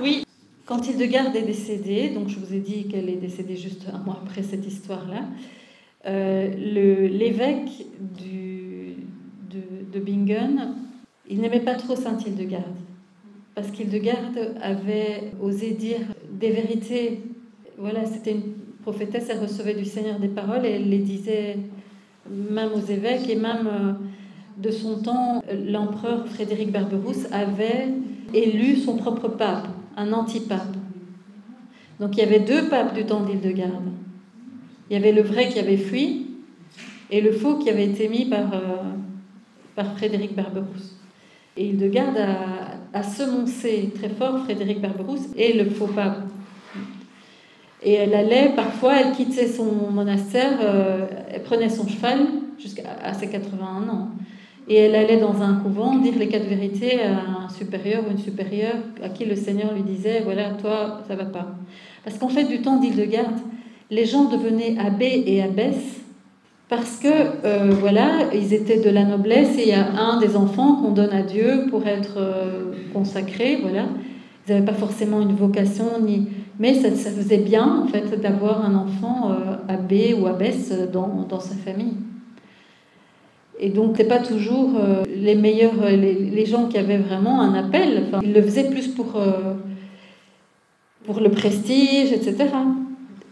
Oui, quand Hildegarde est décédée, donc je vous ai dit qu'elle est décédée juste un mois après cette histoire-là, l'évêque de Bingen, il n'aimait pas trop Sainte Hildegarde, parce qu'Hildegarde avait osé dire des vérités. Voilà, c'était une prophétesse, elle recevait du Seigneur des paroles et elle les disait même aux évêques, et même de son temps, l'empereur Frédéric Barberousse avait élu son propre pape, un antipape. Donc il y avait deux papes du temps d'Hildegarde. Il y avait le vrai qui avait fui et le faux qui avait été mis par Frédéric Barberousse. Et Hildegarde a semoncé très fort Frédéric Barberousse et le faux pape. Et elle allait, parfois, elle quittait son monastère, elle prenait son cheval jusqu'à ses 81 ans. Et elle allait dans un couvent dire les 4 vérités à un supérieur ou une supérieure à qui le Seigneur lui disait, voilà, toi, ça va pas. Parce qu'en fait, du temps d'Hildegarde, les gens devenaient abbés et abbesses parce que, voilà, ils étaient de la noblesse et il y a un des enfants qu'on donne à Dieu pour être consacré, voilà. Ils n'avaient pas forcément une vocation, mais ça faisait bien, en fait, d'avoir un enfant abbé ou abbesse dans sa famille. Et donc, c'est pas toujours les meilleurs, les gens qui avaient vraiment un appel. Enfin, ils le faisaient plus pour le prestige, etc.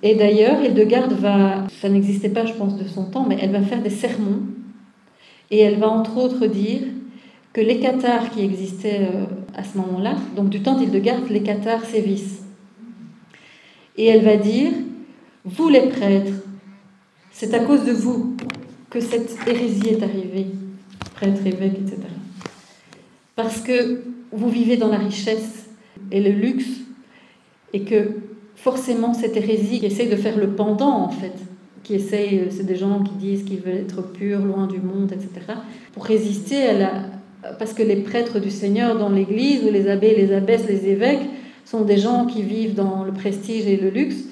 Et d'ailleurs, Hildegarde ça n'existait pas, je pense, de son temps, mais elle va faire des sermons. Et elle va entre autres dire que les cathares qui existaient à ce moment-là, donc du temps d'Hildegarde, les cathares sévissent. Et elle va dire, vous les prêtres, c'est à cause de vous que cette hérésie est arrivée, prêtres, évêques, etc. Parce que vous vivez dans la richesse et le luxe, et que forcément cette hérésie qui essaye de faire le pendant, en fait, c'est des gens qui disent qu'ils veulent être purs, loin du monde, etc., pour résister parce que les prêtres du Seigneur dans l'Église, ou les abbés, les abbesses, les évêques, sont des gens qui vivent dans le prestige et le luxe.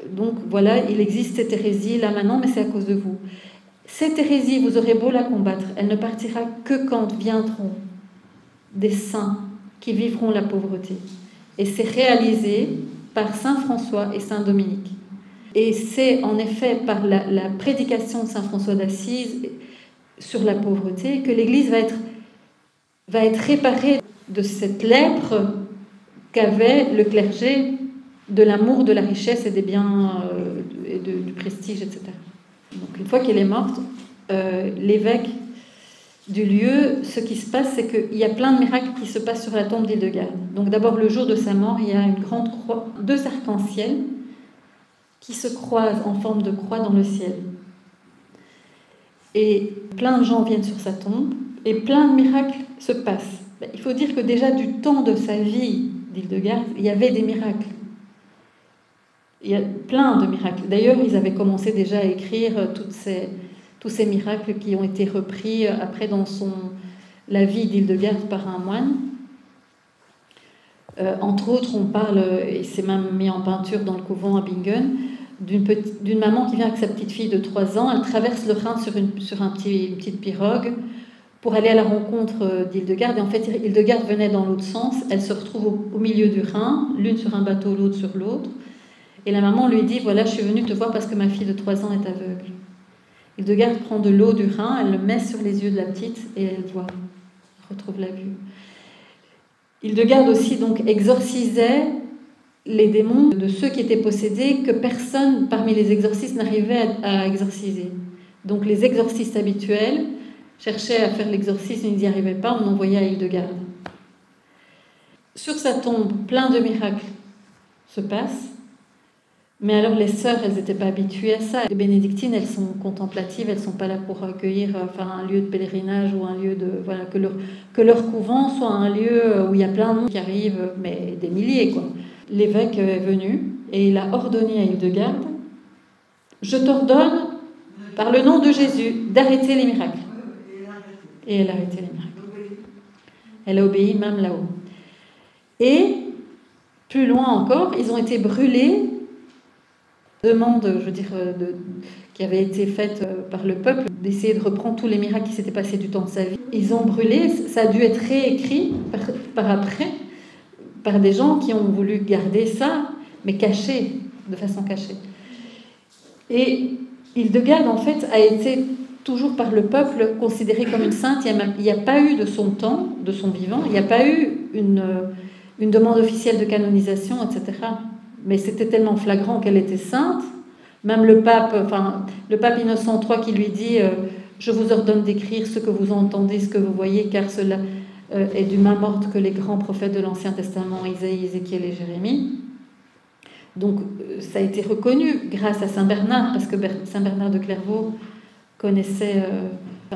Donc voilà, il existe cette hérésie là maintenant, mais c'est à cause de vous. Cette hérésie, vous aurez beau la combattre, elle ne partira que quand viendront des saints qui vivront la pauvreté. Et c'est réalisé par Saint François et Saint Dominique. Et c'est en effet par la prédication de Saint François d'Assise sur la pauvreté que l'Église va être réparée de cette lèpre qu'avait le clergé de l'amour de la richesse et des biens et du prestige, etc. Donc une fois qu'elle est morte, l'évêque du lieu, ce qui se passe, c'est qu'il y a plein de miracles qui se passent sur la tombe d'Hildegarde. Donc d'abord, le jour de sa mort, il y a une grande croix, 2 arcs-en-ciel qui se croisent en forme de croix dans le ciel. Et plein de gens viennent sur sa tombe et plein de miracles se passent. Il faut dire que déjà du temps de sa vie d'Hildegarde, il y avait des miracles. Il y a plein de miracles. D'ailleurs, ils avaient commencé déjà à écrire tous ces miracles qui ont été repris après dans la vie d'Hildegarde par un moine. Entre autres, on parle, et c'est même mis en peinture dans le couvent à Bingen, d'une maman qui vient avec sa petite fille de 3 ans. Elle traverse le Rhin sur une petite pirogue pour aller à la rencontre d'Hildegarde. Et en fait, Hildegarde venait dans l'autre sens. Elle se retrouve au milieu du Rhin, l'une sur un bateau, l'autre sur l'autre. Et la maman lui dit, voilà, je suis venue te voir parce que ma fille de 3 ans est aveugle. Hildegarde prend de l'eau du Rhin, elle le met sur les yeux de la petite et elle voit, elle retrouve la vue. Hildegarde aussi donc exorcisait les démons de ceux qui étaient possédés que personne parmi les exorcistes n'arrivait à exorciser. Donc les exorcistes habituels cherchaient à faire l'exorcisme, ils n'y arrivaient pas, on envoyait à Hildegarde. Sur sa tombe, plein de miracles se passent. Mais alors les sœurs, elles n'étaient pas habituées à ça. Les bénédictines, elles sont contemplatives, elles ne sont pas là pour accueillir, faire un lieu de pèlerinage ou un lieu de... Voilà, que leur couvent soit un lieu où il y a plein de monde qui arrive, mais des milliers, quoi. L'évêque est venu et il a ordonné à Hildegarde, je t'ordonne, par le nom de Jésus, d'arrêter les miracles. Et elle a arrêté les miracles. Elle a obéi même là-haut. Et, plus loin encore, ils ont été brûlés demande, je veux dire, qui avait été faite par le peuple, d'essayer de reprendre tous les miracles qui s'étaient passés du temps de sa vie. Ils ont brûlé, ça a dû être réécrit par après, par des gens qui ont voulu garder ça, mais caché, de façon cachée. Et Hildegarde, en fait, a été toujours par le peuple considérée comme une sainte. Il n'y a pas eu de son temps, de son vivant, il n'y a pas eu une demande officielle de canonisation, etc. Mais c'était tellement flagrant qu'elle était sainte. Même le pape Innocent III qui lui dit je vous ordonne d'écrire ce que vous entendez, ce que vous voyez, car cela est du même ordre que les grands prophètes de l'Ancien Testament, Isaïe, Ézéchiel et Jérémie. Donc ça a été reconnu grâce à Saint Bernard, parce que Saint Bernard de Clairvaux connaissait...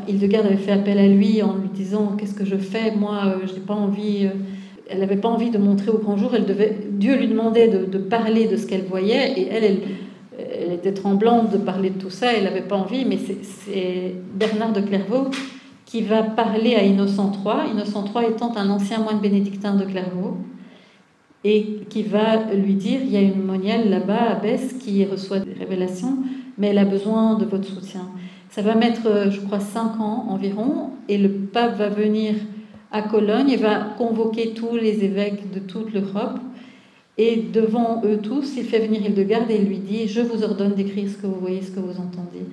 Hildegarde avait fait appel à lui en lui disant « Qu'est-ce que je fais ? Moi, je n'ai pas envie... Elle n'avait pas envie de montrer au grand jour. Dieu lui demandait de parler de ce qu'elle voyait, et elle était tremblante de parler de tout ça. Elle n'avait pas envie, mais c'est Bernard de Clairvaux qui va parler à Innocent III. Innocent III étant un ancien moine bénédictin de Clairvaux, et qui va lui dire, il y a une moniale là-bas à Besse qui reçoit des révélations, mais elle a besoin de votre soutien. Ça va mettre, je crois, 5 ans environ, et le pape va venir à Cologne et va convoquer tous les évêques de toute l'Europe, et devant eux tous, il fait venir Hildegarde et il lui dit, je vous ordonne d'écrire ce que vous voyez, ce que vous entendez.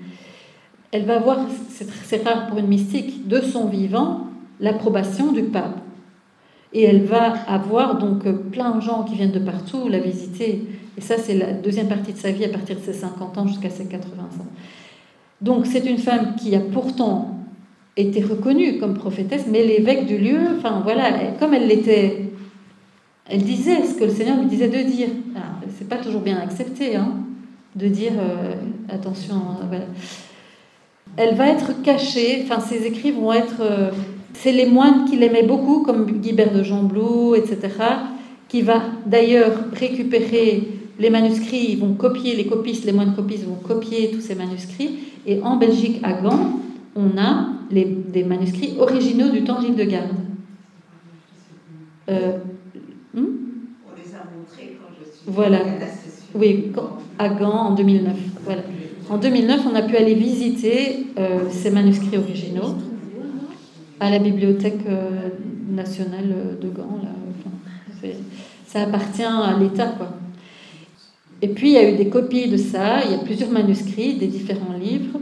Elle va avoir, c'est rare pour une mystique, de son vivant, l'approbation du pape. Et elle va avoir donc plein de gens qui viennent de partout la visiter. Et ça, c'est la deuxième partie de sa vie, à partir de ses 50 ans jusqu'à ses 80 ans. Donc c'est une femme qui a pourtant été reconnue comme prophétesse, mais l'évêque du lieu, enfin voilà, comme elle l'était, elle disait ce que le Seigneur lui disait de dire. C'est pas toujours bien accepté, hein, de dire attention, voilà. Elle va être cachée, enfin ses écrits vont être... c'est les moines qui l'aimaient beaucoup, comme Guibert de Gembloux, etc., qui va d'ailleurs récupérer les manuscrits, ils vont copier, les copistes, les moines copistes vont copier tous ces manuscrits, et en Belgique, à Gand, on a des manuscrits originaux du temps d'Hildegarde. On les a montrés quand je suis voilà. à la session. Oui, à Gand en 2009. Voilà. En 2009, on a pu aller visiter ces manuscrits originaux à la Bibliothèque nationale de Gand. Là. Enfin, ça appartient à l'État, quoi. Et puis, il y a eu des copies de ça, il y a plusieurs manuscrits, des différents livres.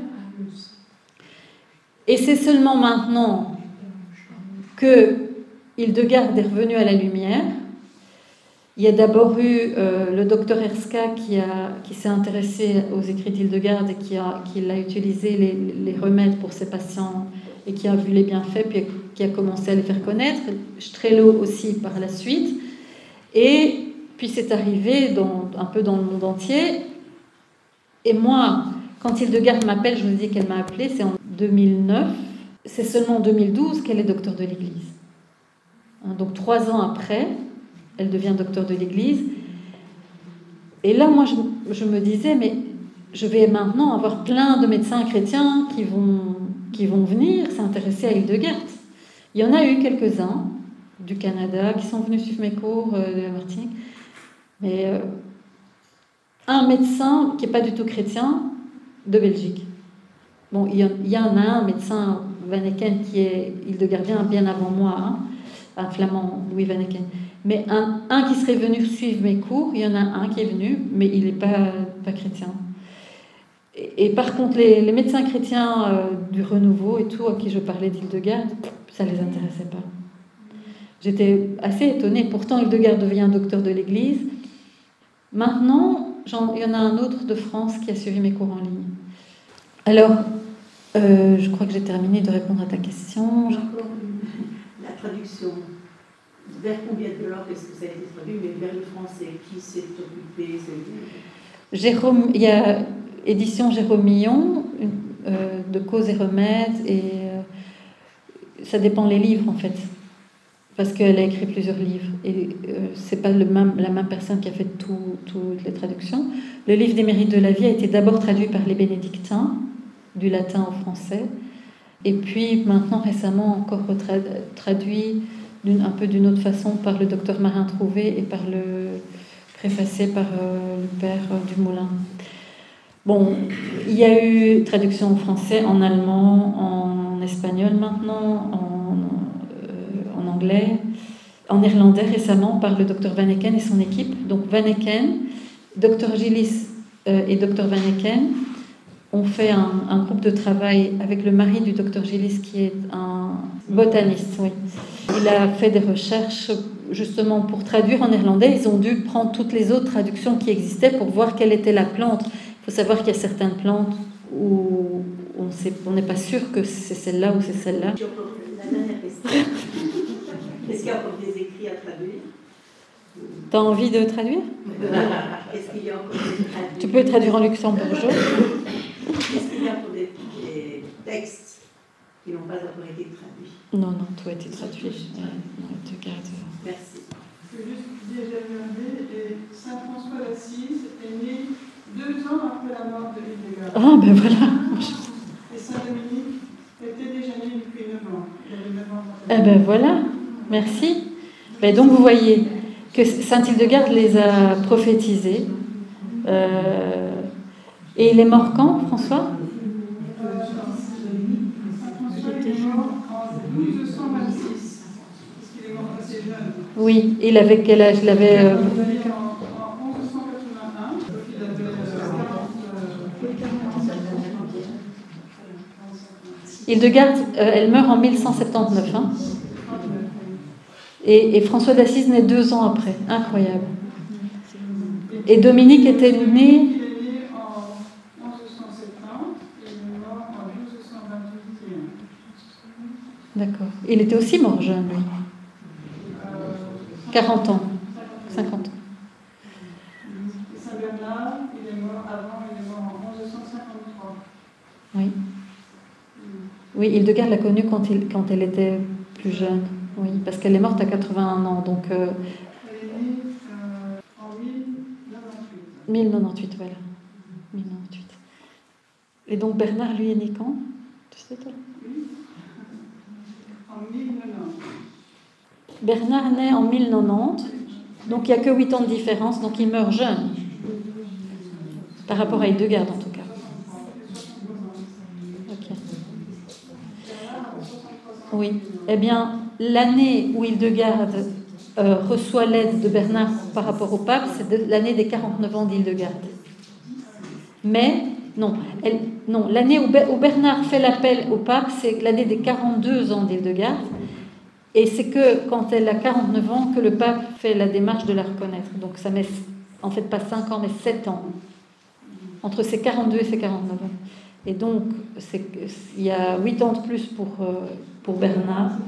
Et c'est seulement maintenant que Hildegarde est revenue à la lumière. Il y a d'abord eu le docteur Erska qui s'est intéressé aux écrits d'Hildegarde et qui a utilisé les remèdes pour ses patients et qui a vu les bienfaits, puis qui a commencé à les faire connaître. Strello aussi par la suite. Et puis c'est arrivé un peu dans le monde entier. Et moi, quand Hildegarde m'appelle, je vous dis qu'elle m'a appelée, c'est en 2009. C'est seulement en 2012 qu'elle est docteure de l'Église. Donc 3 ans après, elle devient docteure de l'Église. Et là, moi, je me disais, mais je vais maintenant avoir plein de médecins chrétiens qui vont venir s'intéresser à Hildegarde. Il y en a eu quelques-uns du Canada qui sont venus suivre mes cours de la Martinique. Mais un médecin qui n'est pas du tout chrétien de Belgique. Bon, il y en a un médecin, Van Eken, qui est hildegardien bien avant moi, hein, un flamand, Louis Van Eken. Mais un qui serait venu suivre mes cours, il y en a un qui est venu, mais il n'est pas chrétien. Et par contre, les médecins chrétiens du renouveau et tout, à qui je parlais d'Hildegarde, ça ne les intéressait pas. J'étais assez étonnée. Pourtant, Hildegarde devient docteur de l'Église. Maintenant, il y en a un autre de France qui a suivi mes cours en ligne. Alors, je crois que j'ai terminé de répondre à ta question. La traduction. Vers combien de langues est-ce que ça a été traduit, mais vers le français, qui s'est occupé? Jérôme, il y a édition Jérôme Millon, de Cause et Remèdes, et ça dépend les livres en fait, parce qu'elle a écrit plusieurs livres, et c'est pas la même personne qui a fait toutes les traductions. Le livre des mérites de la vie a été d'abord traduit par les bénédictins, du latin au français, et puis maintenant récemment encore traduit un peu d'une autre façon par le docteur Marin Trouvé et préfacé par le père Dumoulin. Bon, il y a eu traduction en français, en allemand, en espagnol maintenant, en anglais, en néerlandais récemment par le Dr Van Eken et son équipe. Donc Van Eken, Dr Gillis et Dr Van Eken ont fait un groupe de travail avec le mari du Dr Gillis qui est un botaniste. Oui. Il a fait des recherches justement pour traduire en néerlandais. Ils ont dû prendre toutes les autres traductions qui existaient pour voir quelle était la plante. Il faut savoir qu'il y a certaines plantes où on n'est pas sûr que c'est celle-là ou c'est celle-là. La dernière question. Est-ce qu'il y a encore des écrits à traduire? Tu as envie de traduire? Est-ce qu'il y a encore des traduits? Tu peux traduire en luxembourgeois. Est-ce qu'il y a encore des textes qui n'ont pas encore été traduits? Non, tout a été traduit. Non, te garde. Merci. Je veux juste dire, j'ai regardé, et Saint François d'Assise est né 2 ans après la mort de Hildegard. Ah, ben voilà. Et Saint Dominique était déjà né depuis 9 ans. Il avait 9 ans. Eh ben voilà, merci. Ben donc vous voyez que Saint Hildegard les a prophétisés. Et il est mort quand, François? Il est mort en 1226, parce qu'il est mort assez jeune. Oui, il avait quel âge? Il avait... En 1181, donc il avait 40. Hildegard, elle meurt en 1179. Hein. Et François d'Assise naît 2 ans après. Incroyable. Et Dominique était né... Il est né en 1170 et il est mort en 1228. D'accord. Il était aussi mort jeune, lui. 40 ans. 50 ans. Et Saint Bernard, il est mort avant, il est mort en 1153. Oui. Oui, Hildegard l'a connue quand elle était plus jeune. Oui, parce qu'elle est morte à 81 ans. Donc, Elle est née en 1098. 1098, voilà. 1098. Et donc Bernard, lui, est né quand? Tu sais, toi? Oui. En 1090. Bernard naît en 1090. Donc il n'y a que 8 ans de différence. Donc il meurt jeune. Par rapport à Hildegard, en tout cas. Ok. Oui. Eh bien, l'année où Hildegard reçoit l'aide de Bernard par rapport au pape, c'est l'année des 49 ans d'Hildegard. Mais, non, l'année où Bernard fait l'appel au pape, c'est l'année des 42 ans d'Hildegard. Et c'est que quand elle a 49 ans que le pape fait la démarche de la reconnaître. Donc ça met, en fait, pas 5 ans, mais 7 ans. Entre ses 42 et ses 49 ans. Et donc, il y a 8 ans de plus pour Bernard.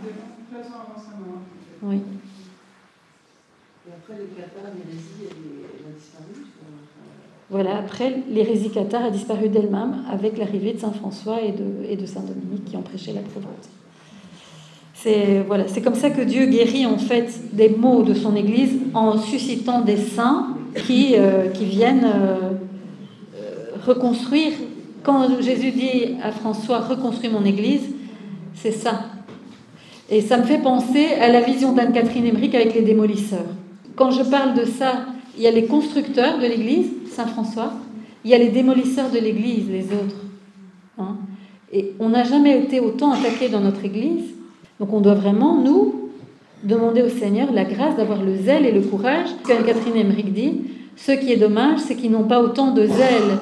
Oui. Et après, le cathare, l'hérésie, elle a disparu. Voilà, après, l'hérésie cathare a disparu d'elle-même avec l'arrivée de Saint François et de Saint Dominique qui ont prêché la pauvreté. C'est comme ça que Dieu guérit en fait des maux de son Église en suscitant des saints qui viennent reconstruire. Quand Jésus dit à François « reconstruis mon Église », c'est ça. Et ça me fait penser à la vision d'Anne-Catherine Emmerich avec les démolisseurs. Quand je parle de ça, il y a les constructeurs de l'Église, Saint François, il y a les démolisseurs de l'Église, les autres. Hein. Et on n'a jamais été autant attaqués dans notre Église. Donc on doit vraiment, nous, demander au Seigneur la grâce d'avoir le zèle et le courage. Anne-Catherine Emmerich dit, ce qui est dommage, c'est qu'ils n'ont pas autant de zèle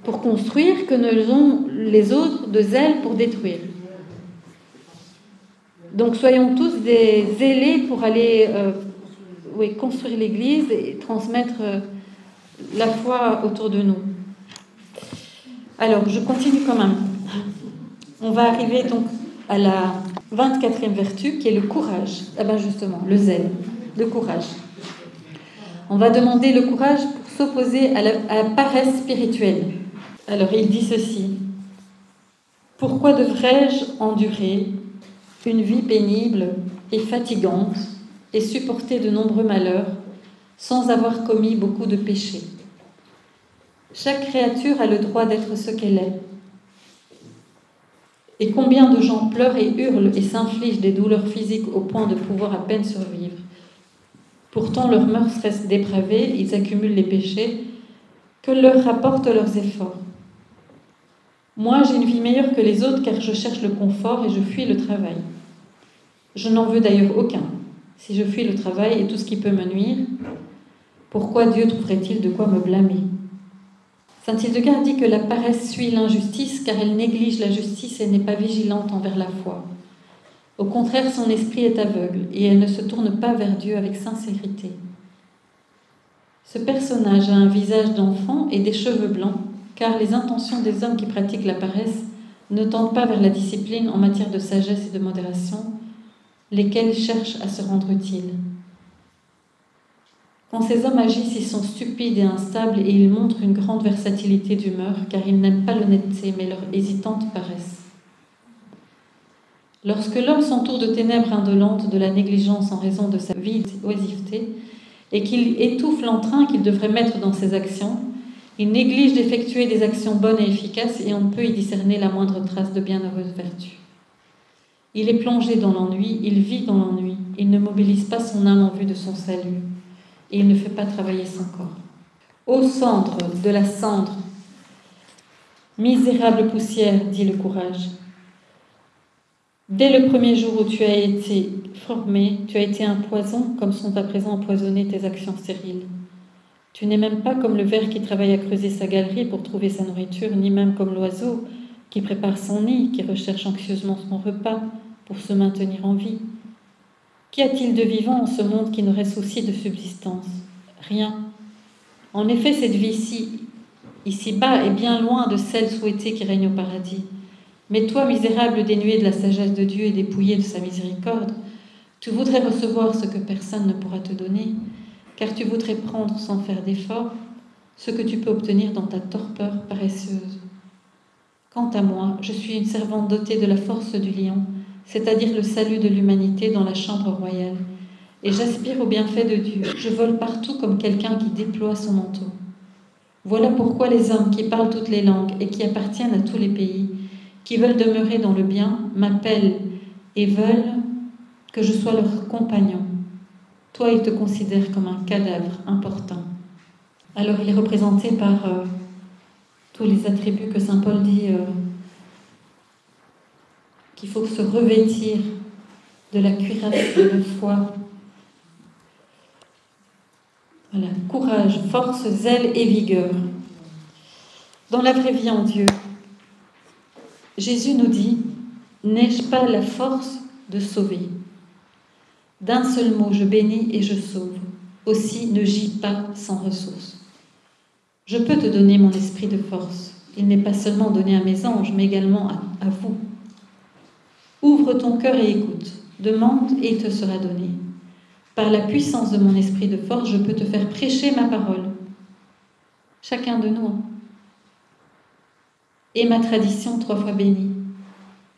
pour construire que ne l'ont les autres de zèle pour détruire. Donc soyons tous des zélés pour aller construire l'Église et transmettre la foi autour de nous. Alors, je continue quand même. On va arriver donc à la 24e vertu qui est le courage. Ah ben justement, le zèle, le courage. On va demander le courage pour s'opposer à la paresse spirituelle. Alors, il dit ceci. Pourquoi devrais-je endurer une vie pénible et fatigante et supporter de nombreux malheurs sans avoir commis beaucoup de péchés? Chaque créature a le droit d'être ce qu'elle est. Et combien de gens pleurent et hurlent et s'infligent des douleurs physiques au point de pouvoir à peine survivre. Pourtant, leurs mœurs restent dépravées, ils accumulent les péchés que leur rapportent leurs efforts. Moi, j'ai une vie meilleure que les autres car je cherche le confort et je fuis le travail. Je n'en veux d'ailleurs aucun. Si je fuis le travail et tout ce qui peut me nuire, pourquoi Dieu trouverait-il de quoi me blâmer ? Saint Hildegarde dit que la paresse suit l'injustice car elle néglige la justice et n'est pas vigilante envers la foi. Au contraire, son esprit est aveugle et elle ne se tourne pas vers Dieu avec sincérité. Ce personnage a un visage d'enfant et des cheveux blancs, car les intentions des hommes qui pratiquent la paresse ne tendent pas vers la discipline en matière de sagesse et de modération, lesquels cherchent à se rendre utiles. Quand ces hommes agissent, ils sont stupides et instables et ils montrent une grande versatilité d'humeur, car ils n'aiment pas l'honnêteté, mais leur hésitante paresse. Lorsque l'homme s'entoure de ténèbres indolentes, de la négligence en raison de sa vie oisiveté, et qu'il étouffe l'entrain qu'il devrait mettre dans ses actions, il néglige d'effectuer des actions bonnes et efficaces et on ne peut y discerner la moindre trace de bienheureuse vertu. Il est plongé dans l'ennui, il vit dans l'ennui, il ne mobilise pas son âme en vue de son salut, et il ne fait pas travailler son corps. Ô cendre, de la cendre, misérable poussière, dit le courage. Dès le premier jour où tu as été formé, tu as été un poison, comme sont à présent empoisonnées tes actions stériles. Tu n'es même pas comme le ver qui travaille à creuser sa galerie pour trouver sa nourriture, ni même comme l'oiseau qui prépare son nid, qui recherche anxieusement son repas pour se maintenir en vie. Qu'y a-t-il de vivant en ce monde qui n'aurait souci de subsistance ? Rien. En effet, cette vie ici-bas, est bien loin de celle souhaitée qui règne au paradis. Mais toi, misérable dénué de la sagesse de Dieu et dépouillé de sa miséricorde, tu voudrais recevoir ce que personne ne pourra te donner, car tu voudrais prendre sans faire d'effort ce que tu peux obtenir dans ta torpeur paresseuse. Quant à moi, je suis une servante dotée de la force du lion, c'est-à-dire le salut de l'humanité dans la chambre royale, et j'aspire au bienfait de Dieu. Je vole partout comme quelqu'un qui déploie son manteau. Voilà pourquoi les hommes qui parlent toutes les langues et qui appartiennent à tous les pays, qui veulent demeurer dans le bien, m'appellent et veulent que je sois leur compagnon. Toi, ils te considèrent comme un cadavre important. Alors il est représenté par tous les attributs que saint Paul dit qu'il faut se revêtir de la cuirasse de la foi. Voilà, courage, force, zèle et vigueur. Dans la vraie vie en Dieu, Jésus nous dit « N'ai-je pas la force de sauver ? D'un seul mot, je bénis et je sauve. Aussi, ne gis pas sans ressources. Je peux te donner mon esprit de force. Il n'est pas seulement donné à mes anges, mais également à vous. Ouvre ton cœur et écoute. Demande et il te sera donné. Par la puissance de mon esprit de force, je peux te faire prêcher ma parole. Chacun de nous. Et ma tradition 3 fois bénie,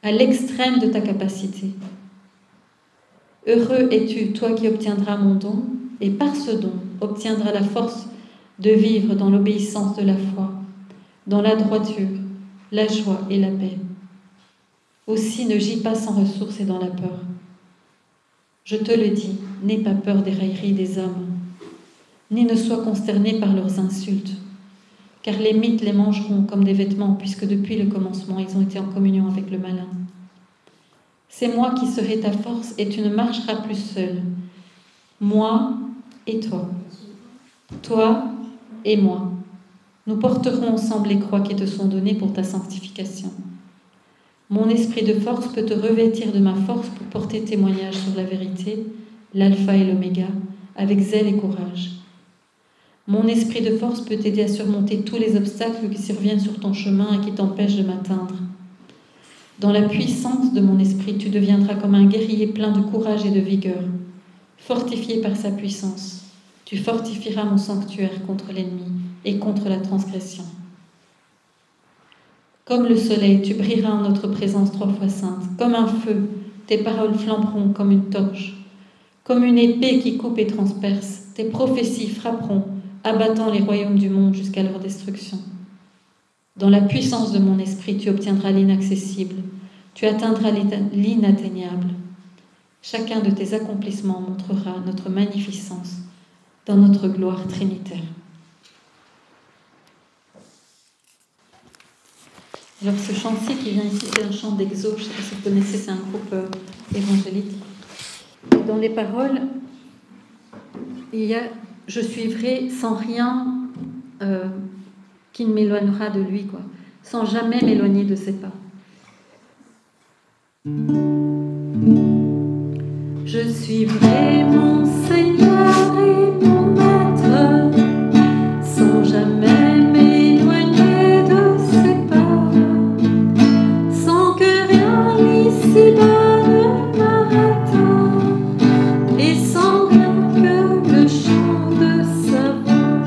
à l'extrême de ta capacité. Heureux es-tu, toi qui obtiendras mon don, et par ce don obtiendras la force de vivre dans l'obéissance de la foi, dans la droiture, la joie et la paix. Aussi ne gis pas sans ressources et dans la peur. Je te le dis, n'aie pas peur des railleries des hommes, ni ne sois consterné par leurs insultes, car les mythes les mangeront comme des vêtements, puisque depuis le commencement, ils ont été en communion avec le malin. C'est moi qui serai ta force, et tu ne marcheras plus seul. Moi et toi. Toi et moi. Nous porterons ensemble les croix qui te sont données pour ta sanctification. Mon esprit de force peut te revêtir de ma force pour porter témoignage sur la vérité, l'alpha et l'oméga, avec zèle et courage. Mon esprit de force peut t'aider à surmonter tous les obstacles qui surviennent sur ton chemin et qui t'empêchent de m'atteindre. Dans la puissance de mon esprit, tu deviendras comme un guerrier plein de courage et de vigueur. Fortifié par sa puissance, tu fortifieras mon sanctuaire contre l'ennemi et contre la transgression. Comme le soleil, tu brilleras en notre présence 3 fois sainte. Comme un feu, tes paroles flamberont comme une torche. Comme une épée qui coupe et transperce, tes prophéties frapperont, abattant les royaumes du monde jusqu'à leur destruction. Dans la puissance de mon esprit, tu obtiendras l'inaccessible, tu atteindras l'inatteignable. Chacun de tes accomplissements montrera notre magnificence dans notre gloire trinitaire. Alors ce chant-ci qui vient ici, c'est un chant d'Exo, je ne sais pas si vous connaissez, c'est un groupe évangélique. Et dans les paroles, il y a « Je suivrai sans rien qui ne m'éloignera de lui, quoi, sans jamais m'éloigner de ses pas. » Je suivrai mon Seigneur et mon Maître, sans jamais m'éloigner de ses pas, sans que rien ici-bas ne m'arrête, et sans rien que le chant de sa voix.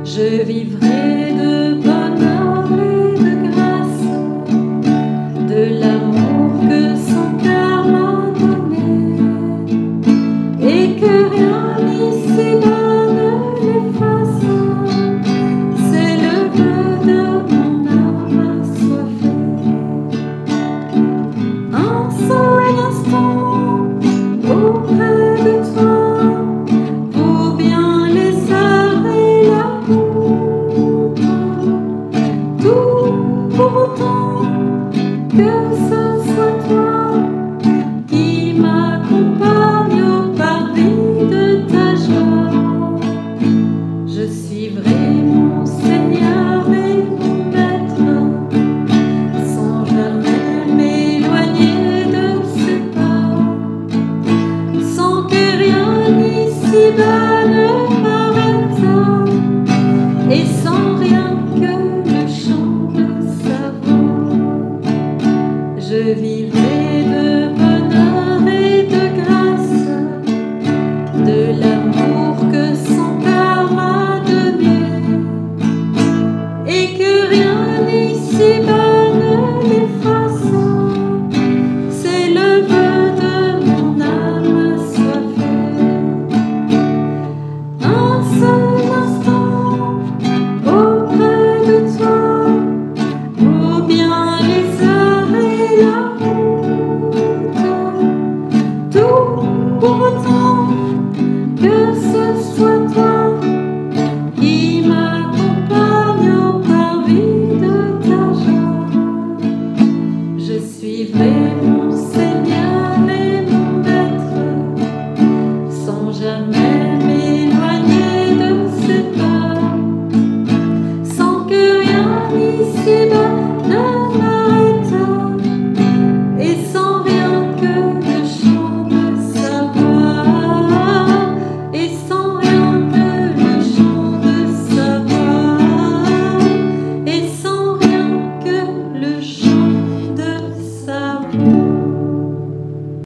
Je vivrai de bonheur et de grâce, de l'amour que son cœur m'a donné, et que rien ici-bas ne l'efface. C'est le vœu de mon âme assoiffée. Un seul instant auprès de toi vaut bien les heures et la route. Tout pour autant que ce soit toi qui m'accompagne au parvis de ta joie. Je suivrai mon Seigneur et mon Maître, sans jamais m'éloigner de ses pas, sans que rien ici-bas ne m'arrête, et sans rien que le chant de sa voix. Je vivrai de bonheur et de grâce, de l'amour que son cœur m'a donné, et que rien ici-bas